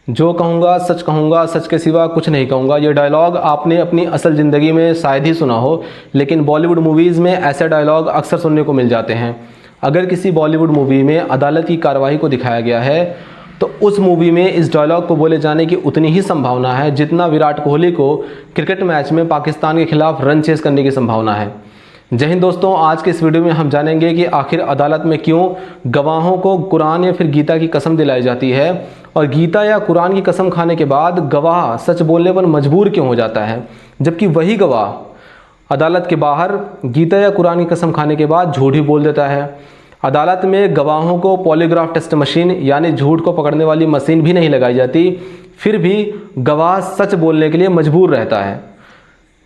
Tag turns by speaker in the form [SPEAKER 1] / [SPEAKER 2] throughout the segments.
[SPEAKER 1] जो कहूँगा सच के सिवा कुछ नहीं कहूँगा। ये डायलॉग आपने अपनी असल ज़िंदगी में शायद ही सुना हो, लेकिन बॉलीवुड मूवीज़ में ऐसे डायलॉग अक्सर सुनने को मिल जाते हैं। अगर किसी बॉलीवुड मूवी में अदालत की कार्रवाई को दिखाया गया है तो उस मूवी में इस डायलॉग को बोले जाने की उतनी ही संभावना है जितना विराट कोहली को क्रिकेट मैच में पाकिस्तान के खिलाफ रन चेस करने की संभावना है। जय हिंद दोस्तों, आज के इस वीडियो में हम जानेंगे कि आखिर अदालत में क्यों गवाहों को कुरान या फिर गीता की कसम दिलाई जाती है और गीता या कुरान की कसम खाने के बाद गवाह सच बोलने पर मजबूर क्यों हो जाता है, जबकि वही गवाह अदालत के बाहर गीता या कुरान की कसम खाने के बाद झूठ ही बोल देता है। अदालत में गवाहों को पॉलीग्राफ टेस्ट मशीन यानी झूठ को पकड़ने वाली मशीन भी नहीं लगाई जाती, फिर भी गवाह सच बोलने के लिए मजबूर रहता है।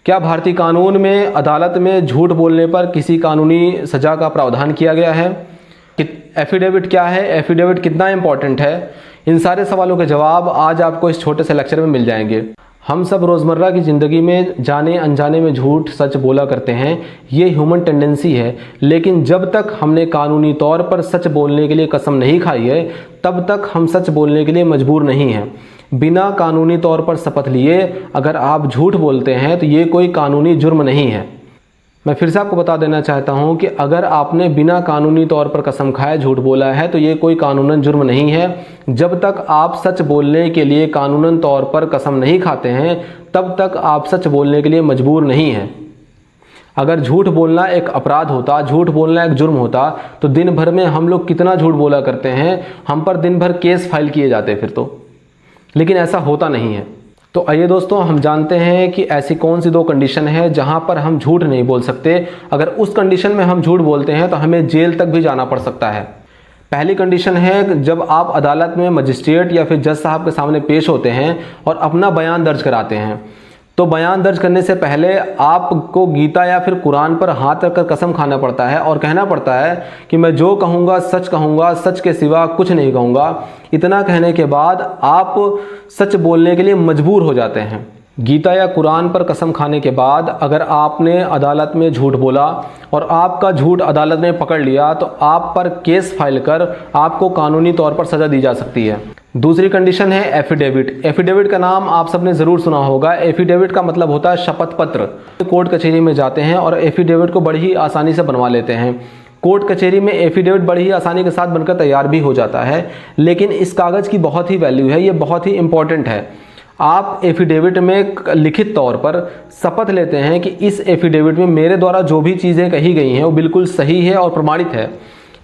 [SPEAKER 1] क्या भारतीय कानून में अदालत में झूठ बोलने पर किसी कानूनी सज़ा का प्रावधान किया गया है? एफिडेविट क्या है? एफिडेविट कितना इम्पॉर्टेंट है? इन सारे सवालों के जवाब आज आपको इस छोटे से लेक्चर में मिल जाएंगे। हम सब रोज़मर्रा की ज़िंदगी में जाने अनजाने में झूठ सच बोला करते हैं, ये ह्यूमन टेंडेंसी है। लेकिन जब तक हमने कानूनी तौर पर सच बोलने के लिए कसम नहीं खाई है, तब तक हम सच बोलने के लिए मजबूर नहीं हैं। बिना कानूनी तौर पर शपथ लिए अगर आप झूठ बोलते हैं तो ये कोई कानूनी जुर्म नहीं है। मैं फिर से आपको बता देना चाहता हूं कि अगर आपने बिना कानूनी तौर पर कसम खाए झूठ बोला है तो ये कोई कानूनन जुर्म नहीं है। जब तक आप सच बोलने के लिए कानूनन तौर पर कसम नहीं खाते हैं, तब तक आप सच बोलने के लिए मजबूर नहीं हैं। अगर झूठ बोलना एक अपराध होता, झूठ बोलना एक जुर्म होता, तो दिन भर में हम लोग कितना झूठ बोला करते हैं, हम पर दिन भर केस फाइल किए जाते फिर तो। लेकिन ऐसा होता नहीं है। तो आइए दोस्तों, हम जानते हैं कि ऐसी कौन सी दो कंडीशन है जहां पर हम झूठ नहीं बोल सकते। अगर उस कंडीशन में हम झूठ बोलते हैं तो हमें जेल तक भी जाना पड़ सकता है। पहली कंडीशन है जब आप अदालत में मजिस्ट्रेट या फिर जज साहब के सामने पेश होते हैं और अपना बयान दर्ज कराते हैं। तो बयान दर्ज करने से पहले आपको गीता या फिर कुरान पर हाथ रखकर कसम खाना पड़ता है और कहना पड़ता है कि मैं जो कहूँगा, सच के सिवा कुछ नहीं कहूँगा। इतना कहने के बाद आप सच बोलने के लिए मजबूर हो जाते हैं। गीता या कुरान पर कसम खाने के बाद अगर आपने अदालत में झूठ बोला और आपका झूठ अदालत ने पकड़ लिया तो आप पर केस फाइल कर आपको कानूनी तौर पर सज़ा दी जा सकती है। दूसरी कंडीशन है एफिडेविट। एफिडेविट का नाम आप सबने ज़रूर सुना होगा। एफिडेविट का मतलब होता है शपथ पत्र। कोर्ट कचहरी में जाते हैं और एफिडेविट को बड़ी ही आसानी से बनवा लेते हैं। कोर्ट कचहरी में एफिडेविट बड़ी ही आसानी के साथ बनकर तैयार भी हो जाता है, लेकिन इस कागज़ की बहुत ही वैल्यू है, ये बहुत ही इंपॉर्टेंट है। आप एफिडेविट में लिखित तौर पर शपथ लेते हैं कि इस एफिडेविट में मेरे द्वारा जो भी चीज़ें कही गई हैं वो बिल्कुल सही है और प्रमाणित है,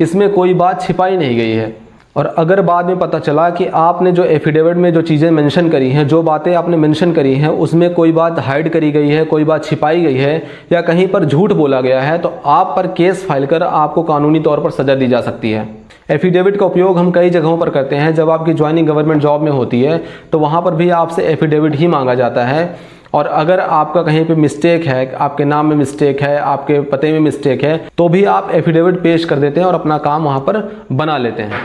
[SPEAKER 1] इसमें कोई बात छिपाई नहीं गई है। और अगर बाद में पता चला कि आपने जो एफिडेविट में जो चीज़ें मेंशन करी हैं, जो बातें आपने मेंशन करी हैं, उसमें कोई बात हाइड करी गई है, कोई बात छिपाई गई है या कहीं पर झूठ बोला गया है, तो आप पर केस फाइल कर आपको कानूनी तौर पर सज़ा दी जा सकती है। एफिडेविट का उपयोग हम कई जगहों पर करते हैं। जब आपकी ज्वाइनिंग गवर्नमेंट जॉब में होती है तो वहाँ पर भी आपसे एफिडेविट ही मांगा जाता है। और अगर आपका कहीं पे मिस्टेक है, आपके नाम में मिस्टेक है, आपके पते में मिस्टेक है, तो भी आप एफिडेविट पेश कर देते हैं और अपना काम वहाँ पर बना लेते हैं।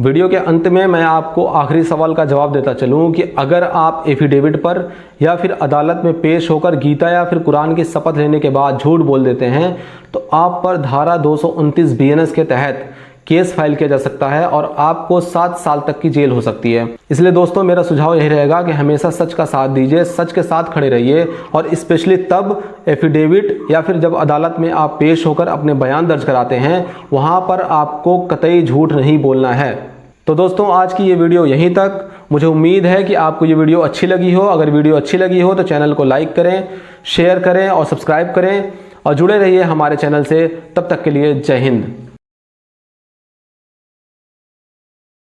[SPEAKER 1] वीडियो के अंत में मैं आपको आखिरी सवाल का जवाब देता चलूँ कि अगर आप एफिडेविट पर या फिर अदालत में पेश होकर गीता या फिर कुरान की शपथ लेने के बाद झूठ बोल देते हैं तो आप पर धारा 229 BNS के तहत केस फाइल किया जा सकता है और आपको 7 साल तक की जेल हो सकती है। इसलिए दोस्तों, मेरा सुझाव यही रहेगा कि हमेशा सच का साथ दीजिए, सच के साथ खड़े रहिए और स्पेशली तब एफिडेविट या फिर जब अदालत में आप पेश होकर अपने बयान दर्ज कराते हैं, वहाँ पर आपको कतई झूठ नहीं बोलना है। तो दोस्तों, आज की ये वीडियो यहीं तक। मुझे उम्मीद है कि आपको ये वीडियो अच्छी लगी हो। अगर वीडियो अच्छी लगी हो तो चैनल को लाइक करें, शेयर करें और सब्सक्राइब करें और जुड़े रहिए हमारे चैनल से। तब तक के लिए जय हिंद।